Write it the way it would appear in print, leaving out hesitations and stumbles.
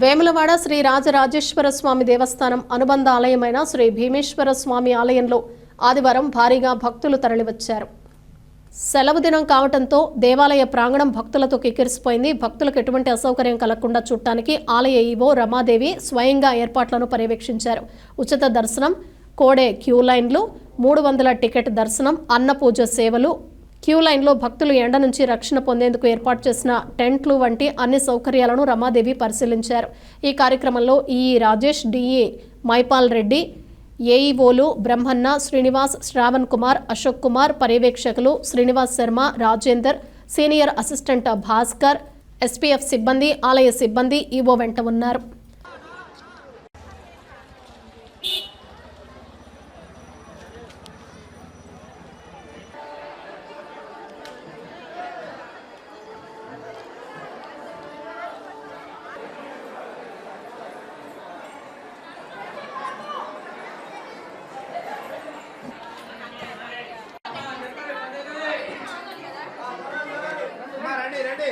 వేములవాడ శ్రీ రాజరాజేశ్వర స్వామి దేవస్థానం అనుబంధ ఆలయమైన శ్రీ భీమేశ్వర స్వామి ఆలయంలో ఆదివారం భారీగా భక్తులు తరలివచ్చారు. సెలవు దినం కావడంతో దేవాలయ ప్రాంగణం భక్తులతో కిక్కిరిసిపోయింది. భక్తులకు ఎటువంటి అసౌకర్యం కలగకుండా చూడటానికి ఆలయ ఈవో రమాదేవి స్వయంగా ఏర్పాట్లను పర్యవేక్షించారు. ఉచిత దర్శనం, కోడే క్యూ లైన్లు, 300 టికెట్ దర్శనం, అన్నపూజ సేవలు, క్యూ లైన్లో భక్తులు ఎండ నుంచి రక్షణ పొందేందుకు ఏర్పాటు చేసిన టెంట్లు వంటి అన్ని సౌకర్యాలను రమాదేవి పరిశీలించారు. ఈ కార్యక్రమంలో ఈఈ రాజేష్, డిఈ మైపాల్ రెడ్డి, ఏఈఓలు బ్రహ్మన్న, శ్రీనివాస్, శ్రావణ్ కుమార్, అశోక్ కుమార్, పర్యవేక్షకులు Srinivas Sharma, Rajender, senior assistant Bhaskar, SPF సిబ్బంది, ఆలయ సిబ్బంది ఈవో వెంట ఉన్నారు. రెడీ